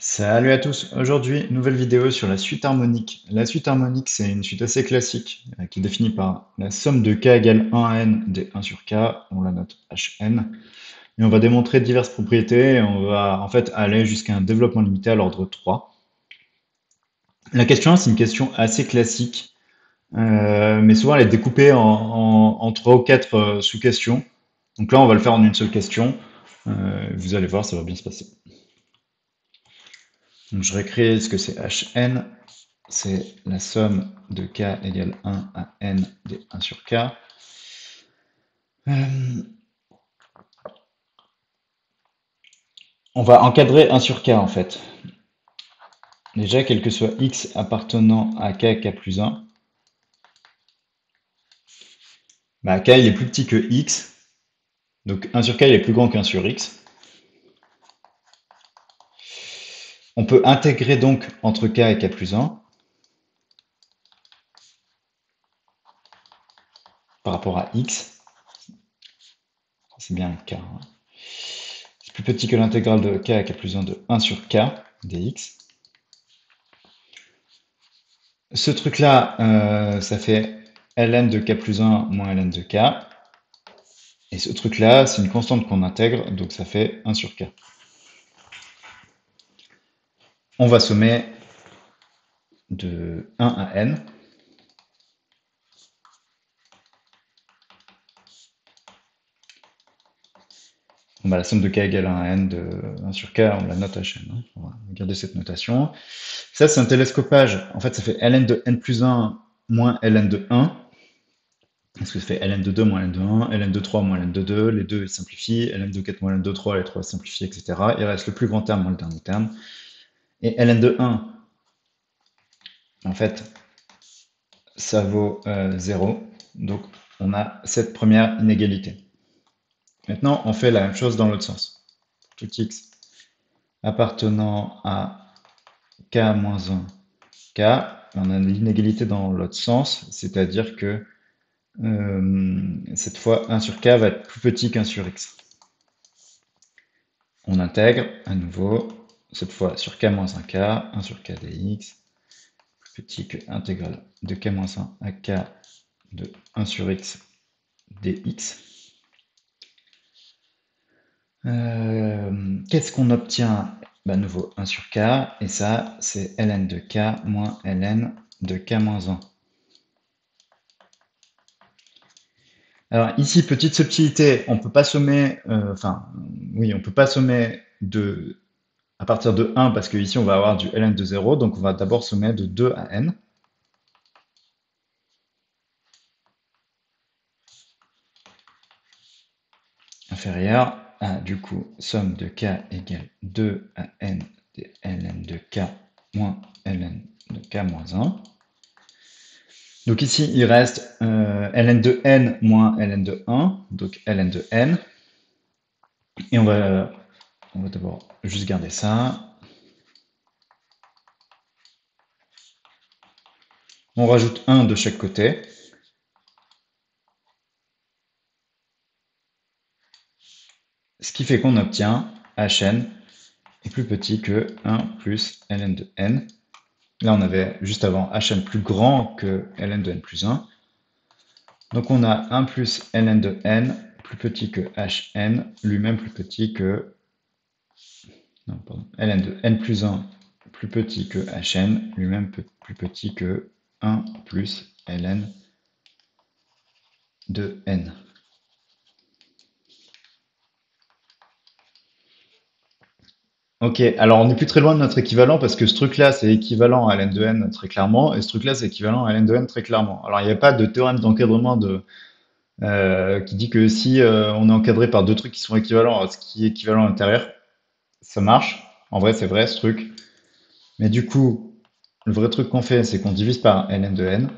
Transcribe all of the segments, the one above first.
Salut à tous, aujourd'hui nouvelle vidéo sur la suite harmonique. La suite harmonique c'est une suite assez classique qui est définie par la somme de k égale 1 à n des 1 sur k, on la note Hn, et on va démontrer diverses propriétés et on va en fait aller jusqu'à un développement limité à l'ordre 3. La question c'est une question assez classique, mais souvent elle est découpée en 3 ou 4 sous-questions. Donc là on va le faire en une seule question, vous allez voir ça va bien se passer. Donc je réécris ce que c'est Hn. C'est la somme de k égale 1 à n des 1 sur k. On va encadrer 1 sur k en fait. Déjà, quel que soit x appartenant à k plus 1, bah, k il est plus petit que x, donc 1 sur k il est plus grand qu'un sur x. On peut intégrer donc entre k et k plus 1 par rapport à x. C'est bien k. Hein. C'est plus petit que l'intégrale de k et k plus 1 de 1 sur k dx. Ce truc-là, ça fait ln de k plus 1 moins ln de k. Et ce truc-là, c'est une constante qu'on intègre, donc ça fait 1 sur k. On va sommer de 1 à n. Bon, bah, la somme de k égale 1 à n de 1 sur k, on la note Hn. Hein. On va garder cette notation. Ça, c'est un télescopage. En fait, ça fait ln de n plus 1 moins ln de 1. Parce que ça fait ln de 2 moins ln de 1, ln de 3 moins ln de 2, les deux ils simplifient, ln de 4 moins ln de 3, les 3 simplifient, etc. Il reste le plus grand terme moins le dernier terme. Et ln de 1, en fait, ça vaut 0. Donc, on a cette première inégalité. Maintenant, on fait la même chose dans l'autre sens. Tout x appartenant à k moins 1, k, on a l'inégalité dans l'autre sens, c'est-à-dire que cette fois 1 sur k va être plus petit qu'un sur x. On intègre à nouveau, cette fois sur k moins 1k, 1 sur k dx, plus petit que intégrale de k moins 1 à k de 1 sur x dx. Qu'est-ce qu'on obtient? Bah, nouveau 1 sur k, et ça, c'est ln de k moins ln de k moins 1. Alors ici, petite subtilité, on peut pas sommer, oui, on peut pas sommer à partir de 1, parce que ici, on va avoir du ln de 0, donc on va d'abord sommer de 2 à n. Inférieur à, du coup, somme de k égale 2 à n des ln de k moins ln de k moins 1. Donc ici, il reste ln de n moins ln de 1, donc ln de n. Et on va d'abord juste garder ça. On rajoute 1 de chaque côté. Ce qui fait qu'on obtient Hn est plus petit que 1 plus ln de n. Là, on avait juste avant Hn plus grand que ln de n plus 1. Donc on a 1 plus ln de n plus petit que Hn, lui-même plus petit que... Non, pardon. ln de n plus 1 plus petit que Hn, lui-même plus petit que 1 plus ln de n. Ok, alors on n'est plus très loin de notre équivalent parce que ce truc-là, c'est équivalent à ln de n très clairement, et ce truc-là, c'est équivalent à ln de n très clairement. Alors il n'y a pas de théorème d'encadrement qui dit que si on est encadré par deux trucs qui sont équivalents à ce qui est équivalent à l'intérieur, ça marche. En vrai, c'est vrai ce truc. Mais du coup, le vrai truc qu'on fait, c'est qu'on divise par ln de n.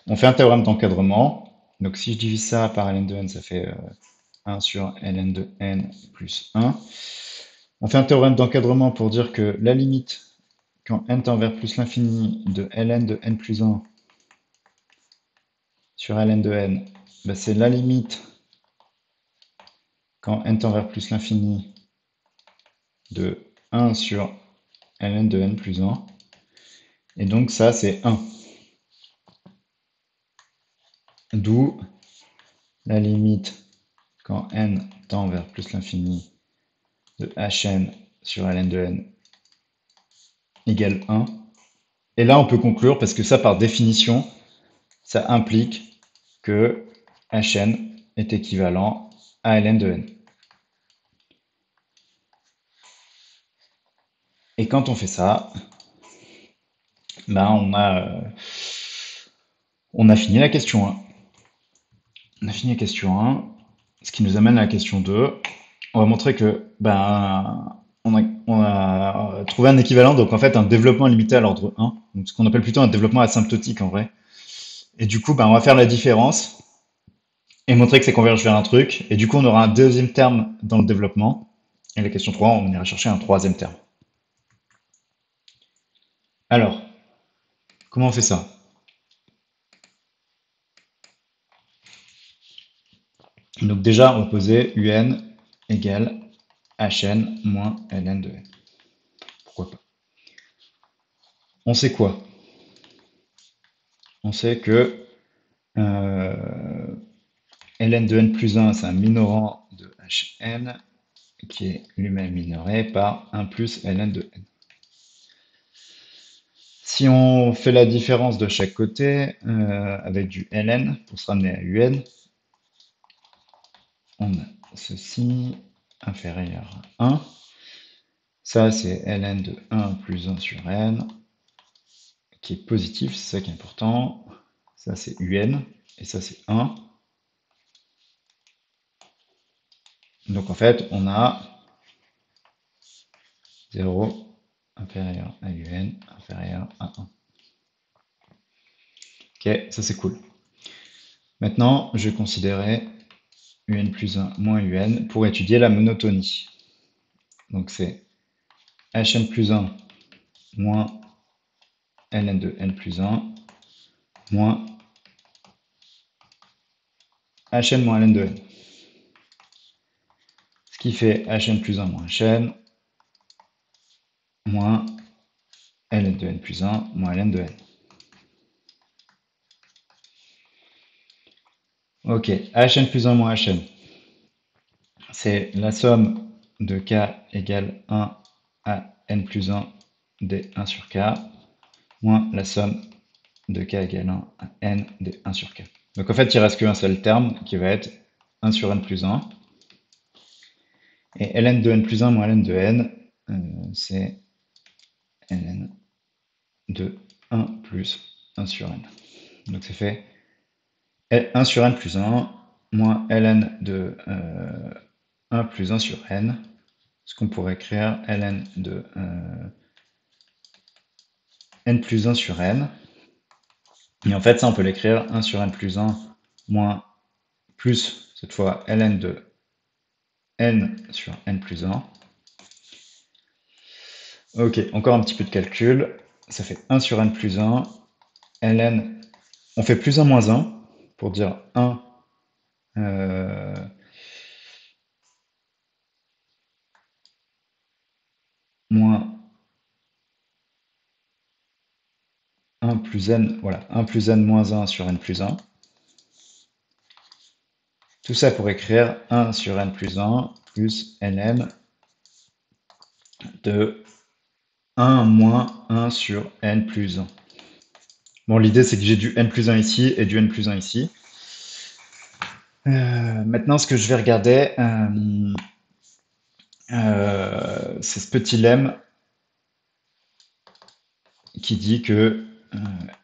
On fait un théorème d'encadrement. Donc si je divise ça par ln de n, ça fait 1 sur ln de n plus 1. On fait un théorème d'encadrement pour dire que la limite, quand n tend vers plus l'infini, de ln de n plus 1 sur ln de n ben, c'est la limite quand n tend vers plus l'infini de 1 sur ln de n plus 1. Et donc ça, c'est 1. D'où la limite quand n tend vers plus l'infini de hn sur ln de n égale 1. Et là, on peut conclure, parce que ça, par définition, ça implique que hn est équivalent à ln de n. Et quand on fait ça, ben on a fini la question 1. On a fini la question 1, ce qui nous amène à la question 2. On va montrer que on a trouvé un équivalent, donc en fait un développement limité à l'ordre 1, donc ce qu'on appelle plutôt un développement asymptotique en vrai. Et du coup, on va faire la différence et montrer que ça converge vers un truc. Et du coup, on aura un deuxième terme dans le développement. Et la question 3, on ira chercher un troisième terme. Alors, comment on fait ça? Donc déjà, on va poser un égale hn moins ln de n. Pourquoi pas? On sait quoi? On sait que ln de n plus 1, c'est un minorant de hn qui est lui-même minoré par 1 plus ln de n. Si on fait la différence de chaque côté avec du ln pour se ramener à un, on a ceci inférieur à 1. Ça, c'est ln de 1 plus 1 sur n qui est positif, c'est ça qui est important. Ça, c'est un et ça, c'est 1. Donc en fait, on a 0 inférieur à un inférieur à 1. Ok, ça c'est cool. Maintenant, je vais considérer un plus 1 moins un pour étudier la monotonie. Donc c'est hn plus 1 moins ln de n plus 1 moins hn moins ln de n. Ce qui fait hn plus 1 moins hn moins ln de n plus 1 moins ln de n. Ok, hn plus 1 moins hn, c'est la somme de k égale 1 à n plus 1 des 1 sur k, moins la somme de k égale 1 à n des 1 sur k. Donc en fait, il reste qu'un seul terme qui va être 1 sur n plus 1. Et ln de n plus 1 moins ln de n, c'est ln de 1 plus 1 sur n. Donc ça fait 1 sur n plus 1 moins ln de 1 plus 1 sur n, ce qu'on pourrait écrire ln de n plus 1 sur n. Et en fait, ça, on peut l'écrire 1 sur n plus 1 moins plus, cette fois, ln de n sur n plus 1. Ok, encore un petit peu de calcul. Ça fait 1 sur n plus 1. ln, on fait plus 1 moins 1 pour dire 1 moins 1 plus n, voilà, 1 plus n moins 1 sur n plus 1. Tout ça pour écrire 1 sur n plus 1 plus ln de 1 moins 1 sur n plus 1. Bon, l'idée c'est que j'ai du n plus 1 ici et du n plus 1 ici. Maintenant, ce que je vais regarder, c'est ce petit lemme qui dit que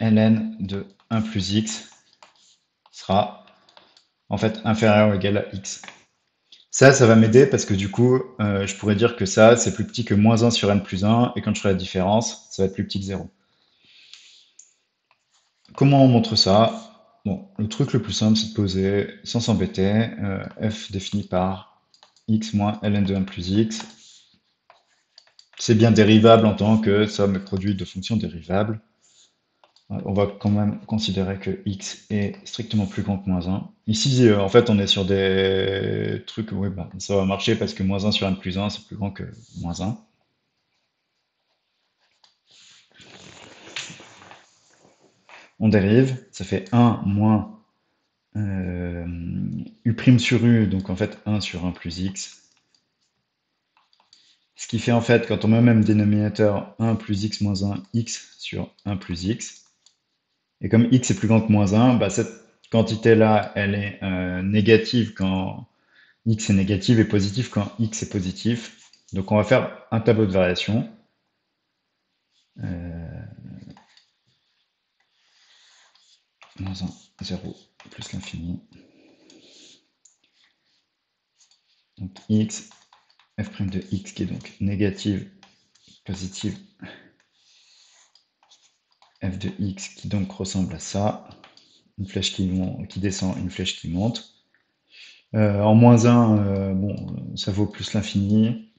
ln de 1 plus x sera en fait inférieur ou égal à x. Ça va m'aider parce que du coup, je pourrais dire que ça, c'est plus petit que moins 1 sur n plus 1, et quand je ferai la différence, ça va être plus petit que 0. Comment on montre ça? Bon, le truc le plus simple, c'est de poser, sans s'embêter, f défini par x moins ln de 1 plus x. C'est bien dérivable en tant que somme et produit de fonctions dérivables. On va quand même considérer que x est strictement plus grand que moins 1. Ici, en fait, on est sur des trucs, oui, bah, ça va marcher parce que moins 1 sur n plus 1, c'est plus grand que moins 1. On dérive, ça fait 1 moins u' sur u, donc en fait 1 sur 1 plus x. Ce qui fait en fait, quand on met au même dénominateur 1 plus x moins 1, x sur 1 plus x. Et comme x est plus grand que moins 1, bah, cette quantité-là, elle est négative quand x est négatif et positif quand x est positif. Donc on va faire un tableau de variation. Moins 1, 0, plus l'infini. Donc x, f' de x qui est donc négative, positive, f de x qui donc ressemble à ça. Une flèche qui descend, une flèche qui monte. En moins 1, bon, ça vaut plus l'infini.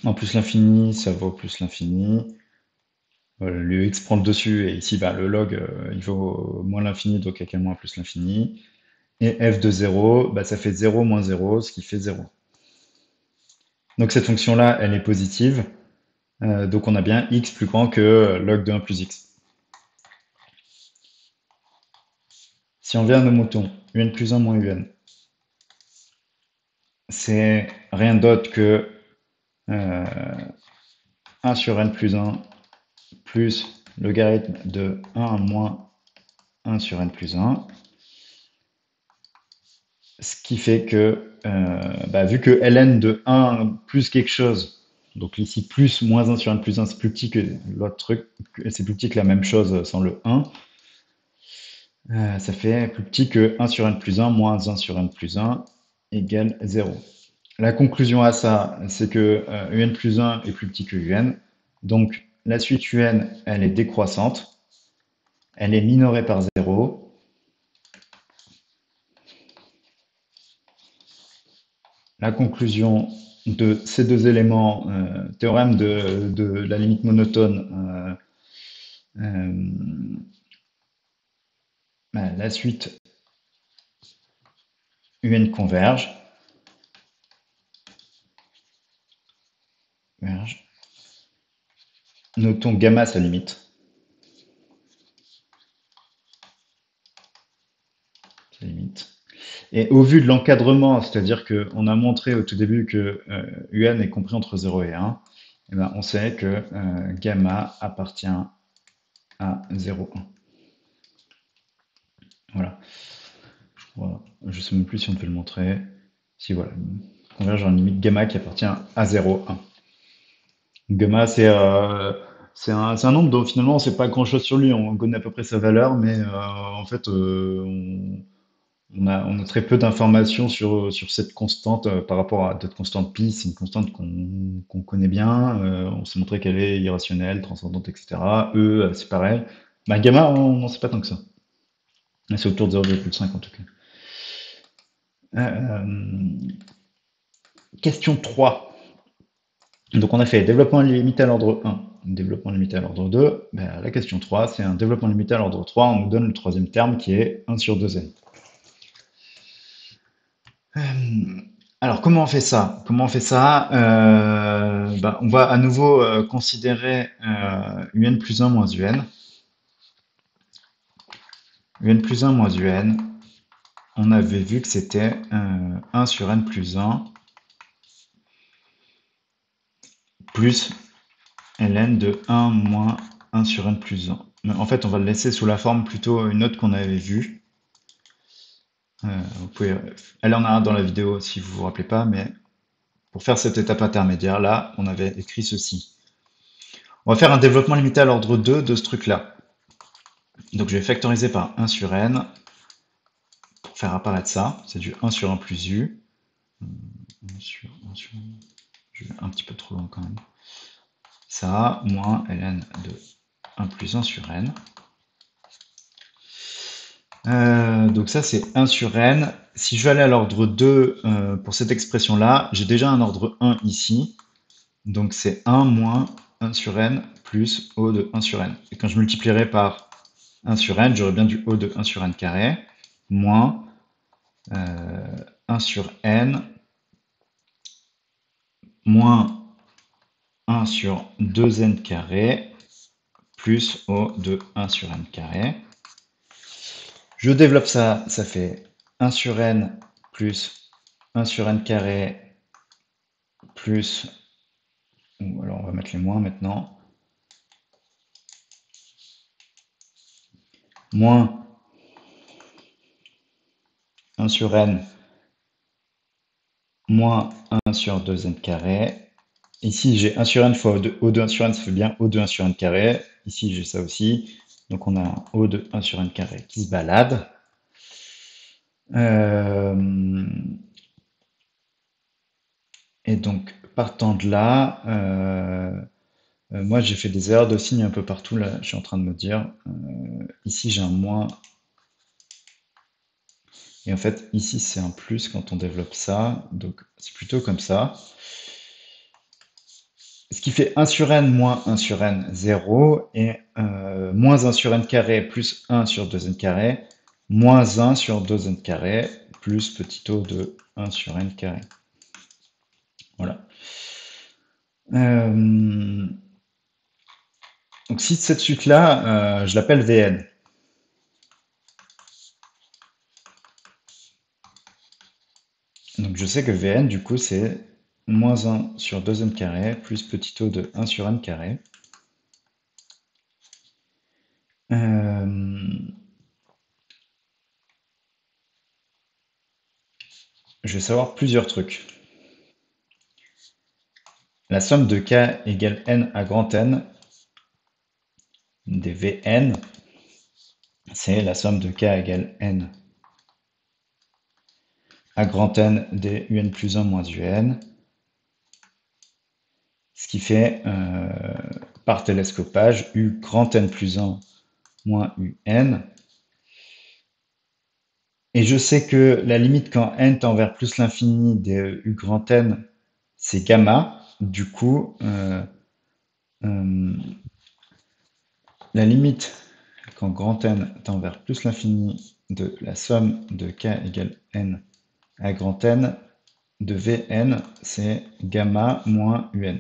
En plus l'infini, ça vaut plus l'infini. Le x prend le dessus, et ici, bah, le log, il vaut moins l'infini, donc avec un moins plus l'infini. Et f de 0, bah, ça fait 0 moins 0, ce qui fait 0. Donc cette fonction-là, elle est positive. Donc on a bien x plus grand que log de 1 plus x. Si on vient à nos moutons, un plus 1 moins un, c'est rien d'autre que 1 sur n plus 1 plus logarithme de 1 moins 1 sur n plus 1. Ce qui fait que, bah, vu que ln de 1 plus quelque chose, donc ici plus moins 1 sur n plus 1, c'est plus petit que l'autre truc, c'est plus petit que la même chose sans le 1, ça fait plus petit que 1 sur n plus 1 moins 1 sur n plus 1 égale 0. La conclusion à ça, c'est que un plus 1 est plus petit que un, donc la suite un, elle est décroissante, elle est minorée par 0. La conclusion de ces deux éléments, théorème de la limite monotone, la suite un converge. Notons gamma sa limite. Et au vu de l'encadrement, c'est-à-dire qu'on a montré au tout début que un est compris entre 0 et 1, et ben on sait que gamma appartient à 0, 1. Voilà. Je ne sais même plus si on peut le montrer. Si voilà, converge en limite gamma qui appartient à 0, 1. Gamma, c'est un nombre dont finalement on ne sait pas grand-chose sur lui. On connaît à peu près sa valeur, mais en fait, on a très peu d'informations sur cette constante par rapport à d'autres constantes pi. C'est une constante qu'on connaît bien. On s'est montré qu'elle est irrationnelle, transcendante, etc. C'est pareil. Bah, gamma, on n'en sait pas tant que ça. C'est autour de 0,5 en tout cas. Question 3. Donc on a fait développement limité à l'ordre 1, développement limité à l'ordre 2. Ben, la question 3, c'est un développement limité à l'ordre 3. On nous donne le troisième terme qui est 1 sur 2n. Alors comment on fait ça? Comment on fait ça? Ben, on va à nouveau considérer un plus 1 moins un. Un plus 1 moins un, on avait vu que c'était 1 sur n plus 1 plus ln de 1 moins 1 sur n plus 1. Mais en fait, on va le laisser sous la forme plutôt une autre qu'on avait vue. Vous pouvez aller en arrière dans la vidéo si vous vous rappelez pas, mais pour faire cette étape intermédiaire, là, on avait écrit ceci. On va faire un développement limité à l'ordre 2 de ce truc-là. Donc je vais factoriser par 1 sur n pour faire apparaître ça. C'est du 1 sur 1 plus u. 1 sur 1 sur 1. Je vais un petit peu trop loin quand même. Ça, moins ln de 1 plus 1 sur n. Donc ça, c'est 1 sur n. Si je vais aller à l'ordre 2 pour cette expression-là, j'ai déjà un ordre 1 ici. Donc c'est 1 moins 1 sur n plus O de 1 sur n. Et quand je multiplierai par 1 sur n, j'aurais bien du O de 1 sur n carré, moins 1 sur n, moins 1 sur 2n carré, plus O de 1 sur n carré. Je développe ça, ça fait 1 sur n plus 1 sur n carré plus, ou alors on va mettre les moins maintenant, moins 1 sur n moins 1 sur 2n carré. Ici, j'ai 1 sur n fois O de 1 sur n, ça fait bien O de 1 sur n carré. Ici, j'ai ça aussi. Donc, on a un O de 1 sur n carré qui se balade. Et donc, partant de là, moi, j'ai fait des erreurs de signes un peu partout. Là, je suis en train de me dire, ici, j'ai un moins. Et en fait, ici, c'est un plus quand on développe ça. Donc, c'est plutôt comme ça. Ce qui fait 1 sur n moins 1 sur n, 0, et moins 1 sur n carré plus 1 sur 2n carré, moins 1 sur 2n carré, plus petit o de 1 sur n carré. Voilà. Donc si cette suite-là, je l'appelle Vn. Donc je sais que Vn, du coup, c'est moins 1 sur 2n carré, plus petit o de 1 sur n carré. Je vais savoir plusieurs trucs. La somme de k égale n à grand N des Vn, c'est la somme de k égale n à grand N des un plus 1 moins un, ce qui fait, par télescopage, u grand N plus 1 moins un. Et je sais que la limite quand n tend vers plus l'infini des u grand N, c'est gamma. Du coup, la limite quand grand N tend vers plus l'infini de la somme de k égale n à grand N de Vn, c'est gamma moins un.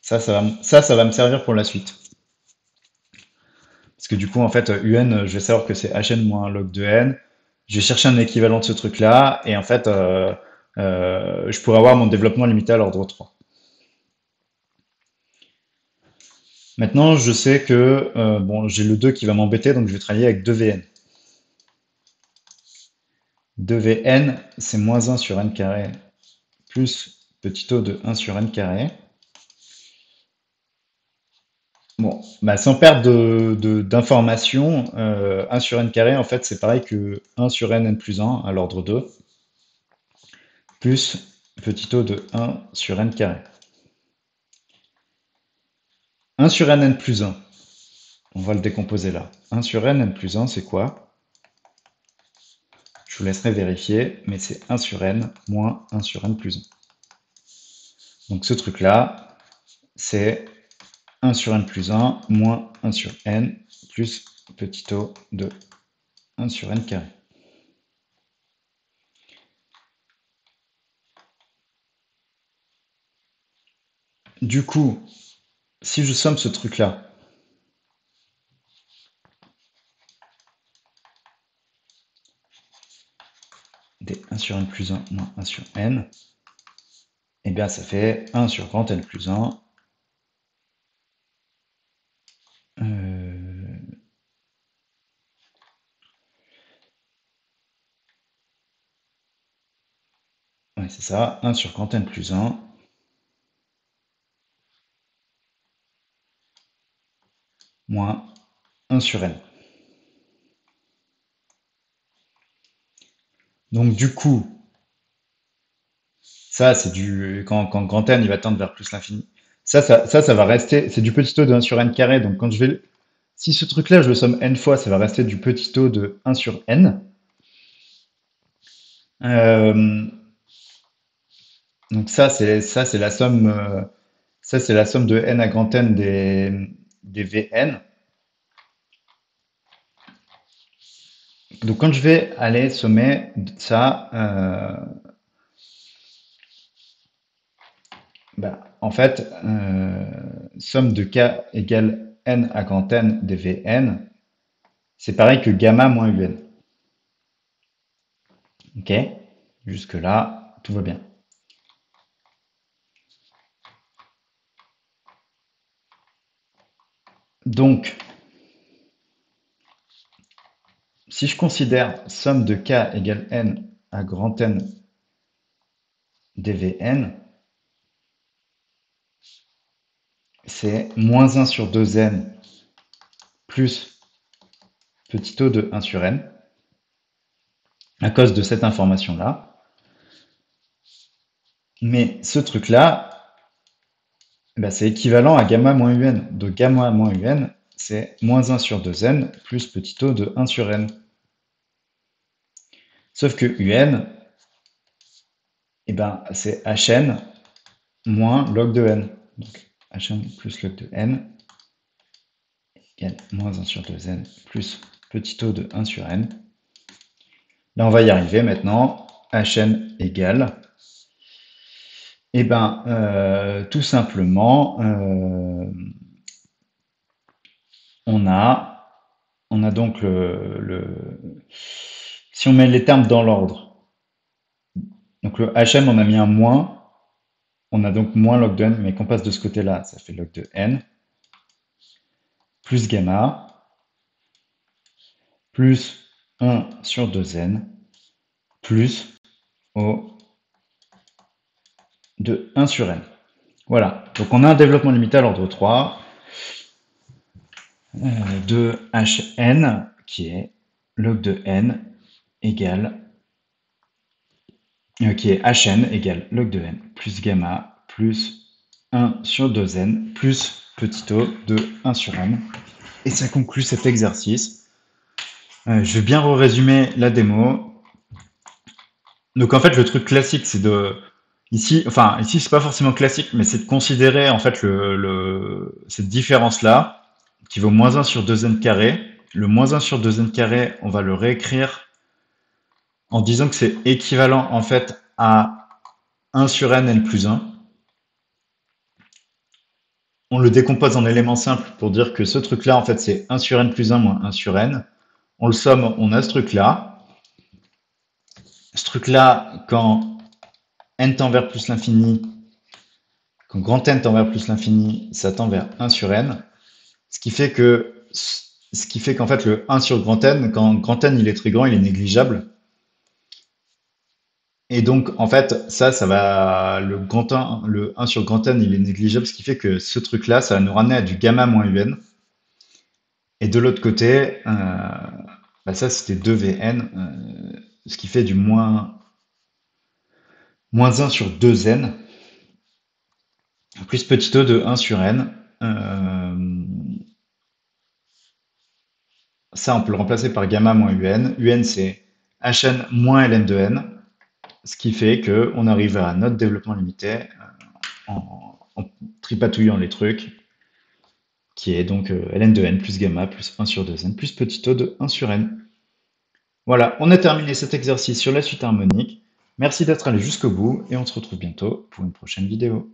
Ça va me servir pour la suite. Parce que du coup, en fait, un, je vais savoir que c'est hn moins log de n. Je vais chercher un équivalent de ce truc-là, et en fait, je pourrais avoir mon développement limité à l'ordre 3. Maintenant, je sais que bon, j'ai le 2 qui va m'embêter, donc je vais travailler avec 2Vn. 2Vn, c'est moins 1 sur n carré plus petit o de 1 sur n carré. Bon, bah, sans perdre d'informations, 1 sur n carré, en fait, c'est pareil que 1 sur n plus 1 à l'ordre 2, plus petit o de 1 sur n carré. 1 sur n plus 1, on va le décomposer là. 1 sur n plus 1, c'est quoi? Je vous laisserai vérifier, mais c'est 1 sur n moins 1 sur n plus 1. Donc ce truc-là, c'est 1 sur n plus 1 moins 1 sur n plus petit o de 1 sur n carré. Du coup, si je somme ce truc-là, des 1 sur n plus 1 moins 1 sur n, eh bien ça fait 1 sur grand N plus 1. Ouais, c'est ça, 1 sur grand N plus 1 moins 1 sur n. Donc du coup, ça c'est du quand grand N il va tendre vers plus l'infini. Ça va rester, c'est du petit o de 1 sur n carré. Donc quand je vais, si ce truc-là je le somme n fois, ça va rester du petit o de 1 sur n. Donc ça c'est la somme ça c'est la somme de n à grand N des Vn. Donc quand je vais aller sommer ça, en fait, somme de k égale n à grand N dvn, c'est pareil que gamma moins un. Ok? Jusque-là, tout va bien. Donc, si je considère somme de k égale n à grand N dvn, c'est moins 1 sur 2n plus petit o de 1 sur n, à cause de cette information-là. Mais ce truc-là, c'est équivalent à gamma moins un. Donc gamma moins un, c'est moins 1 sur 2n plus petit o de 1 sur n. Sauf que un, c'est hn moins log de n. Donc hn plus log de n égale moins 1 sur 2n plus petit o de 1 sur n. Là, on va y arriver maintenant. hn égale, tout simplement, on a, on a donc si on met les termes dans l'ordre, donc le hm, on a mis un moins, on a donc moins log de n, mais qu'on passe de ce côté-là, ça fait log de n, plus gamma, plus 1 sur 2n, plus O de 1 sur n. Voilà, donc on a un développement limité à l'ordre 3 de hn, qui est log de n égale, qui est hn égale log de n plus gamma plus 1 sur 2n plus petit o de 1 sur n. Et ça conclut cet exercice. Je vais bien résumer la démo. Donc en fait, le truc classique, c'est de ici, c'est pas forcément classique, mais c'est de considérer en fait cette différence-là qui vaut moins 1 sur 2n carré. Le moins 1 sur 2n carré, on va le réécrire en disant que c'est équivalent en fait à 1 sur n plus 1. On le décompose en éléments simples pour dire que ce truc-là, en fait, c'est 1 sur n plus 1 moins 1 sur n. On le somme, on a ce truc-là. Ce truc-là, quand n tend vers plus l'infini, quand grand N tend vers plus l'infini, ça tend vers 1 sur n. Ce qui fait qu'en fait, le 1 sur grand N, quand grand N il est très grand, il est négligeable. Et donc, en fait, ça va, le 1 sur grand N, il est négligeable, ce qui fait que ce truc-là, ça va nous ramener à du gamma moins un. Et de l'autre côté, ça c'était 2Vn, ce qui fait du moins 1 sur 2n, plus petit o de 1 sur n. Ça, on peut le remplacer par gamma moins un. Un, c'est hn moins ln de n, ce qui fait qu'on arrive à notre développement limité en tripatouillant les trucs, qui est donc ln de n plus gamma plus 1 sur 2n plus petit o de 1 sur n. Voilà, on a terminé cet exercice sur la suite harmonique. Merci d'être allé jusqu'au bout et on se retrouve bientôt pour une prochaine vidéo.